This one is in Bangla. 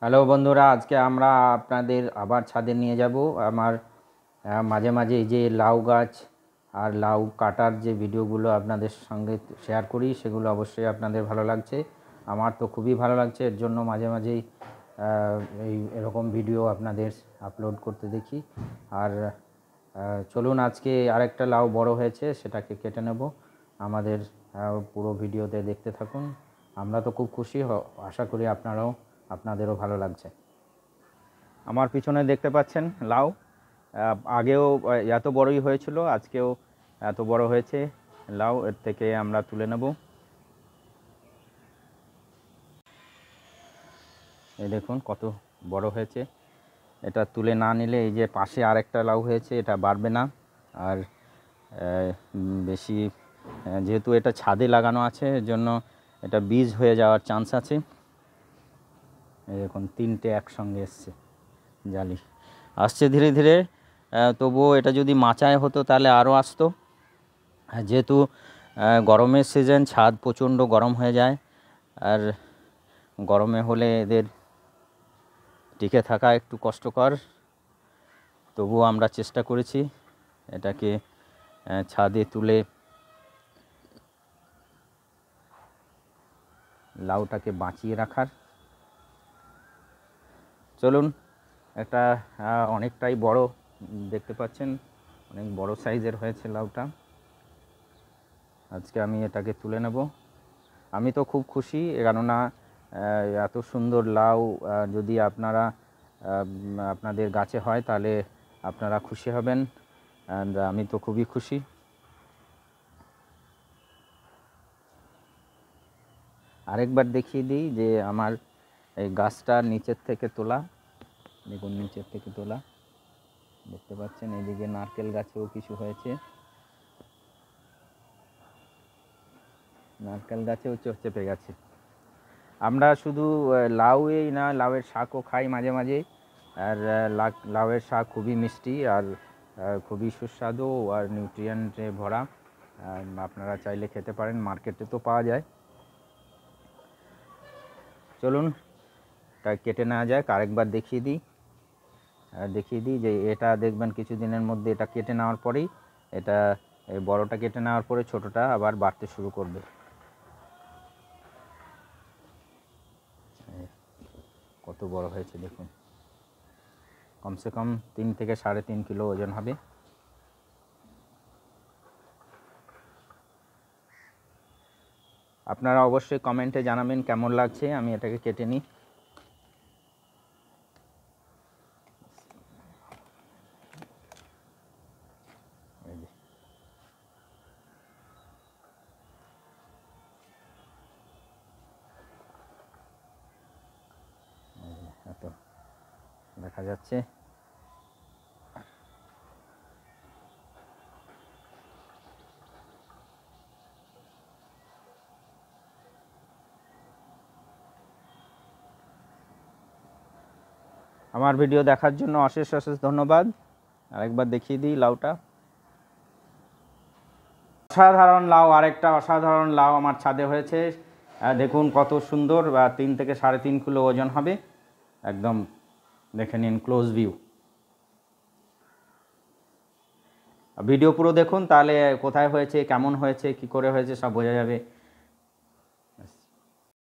হ্যালো বন্ধুরা, আজকে আমরা আপনাদের আবার ছাদে নিয়ে যাব। আমার মাঝে মাঝে এই যে লাউ গাছ আর লাউ কাটার যে ভিডিওগুলো আপনাদের সঙ্গে শেয়ার করি, সেগুলো অবশ্যই আপনাদের ভালো লাগছে। আমার তো খুবই ভালো লাগছে, এর জন্য মাঝে মাঝেই এরকম ভিডিও আপনাদের আপলোড করতে দেখি। আর চলুন, আজকে আরেকটা লাউ বড় হয়েছে, সেটাকে কেটে নেব। আমাদের পুরো ভিডিওতে দেখতে থাকুন। আমরা তো খুব খুশি, আশা করি আপনাদেরও ভালো লাগছে। আমার পিছনে দেখতে পাচ্ছেন লাউ, আগেও এত বড়ই হয়েছিল, আজকেও এত বড় হয়েছে লাউ। এর থেকে আমরা তুলে নেব। এই দেখুন কত বড় হয়েছে। এটা তুলে না নিলে এই যে পাশে আরেকটা লাউ হয়েছে, এটা বাড়বে না। আর বেশি যেহেতু এটা ছাদে লাগানো আছে, এর জন্য এটা বীজ হয়ে যাওয়ার চান্স আছে। এই দেখুন তিনটে একসঙ্গে এসছে, জালি আসছে ধীরে ধীরে। তবুও এটা যদি মাচায় হতো তাহলে আরও আসতো। যেহেতু গরমের সিজন, ছাদ প্রচণ্ড গরম হয়ে যায়, আর গরমে হলে এদের টিকে থাকা একটু কষ্টকর। তবুও আমরা চেষ্টা করেছি এটাকে ছাদে তুলে লাউটাকে বাঁচিয়ে রাখার। চলুন, একটা অনেকটাই বড় দেখতে পাচ্ছেন, অনেক বড় সাইজের হয়েছে লাউটা। আজকে আমি এটাকে তুলে নেব। আমি তো খুব খুশি, কেননা এত সুন্দর লাউ যদি আপনাদের গাছে হয় তাহলে আপনারা খুশি হবেন। অ্যান্ড আমি তো খুবই খুশি। আরেকবার দেখিয়ে দিই যে আমার এই গাছটা নিচের থেকে তোলা। দেখুন নিচের থেকে তোলা, দেখতে পাচ্ছেন। এদিকে নারকেল গাছেও কিছু হয়েছে, নারকেল গাছেও চেপে গেছে। আমরা শুধু লাউই না, লাউয়ের শাকও খাই মাঝে মাঝে। আর লাউয়ের শাক খুবই মিষ্টি আর খুবই সুস্বাদু আর নিউট্রিয়েন্টে ভরা। আপনারা চাইলে খেতে পারেন, মার্কেটে তো পাওয়া যায়। চলুন এটা কেটে নেওয়া যাক। আরেকবার দেখিয়ে দিই যে এটা দেখবেন কিছুদিনের মধ্যে এটা কেটে নেওয়ার পরেই, এটা বড়টা কেটে নেওয়ার পরে ছোটোটা আবার বাড়তে শুরু করবে। কত বড় হয়েছে দেখুন, কমসে কম 3 থেকে 3.5 কিলো ওজন হবে। আপনারা অবশ্যই কমেন্টে জানাবেন কেমন লাগছে। আমি এটাকে কেটে নিই। এত দেখা যাচ্ছে। আমার ভিডিও দেখার জন্য অশেষ অশেষ ধন্যবাদ। আরেকবার দেখিয়ে দিই লাউটা। অসাধারণ লাউ, আরেকটা অসাধারণ লাউ আমার ছাদে হয়েছে। দেখুন কত সুন্দর, 3 থেকে 3.5 কিলো ওজন হবে। একদম দেখে নিন ক্লোজ ভিউ। ভিডিও পুরো দেখুন, তাহলে কোথায় হয়েছে, কেমন হয়েছে, কি করে হয়েছে সব বোঝা যাবে।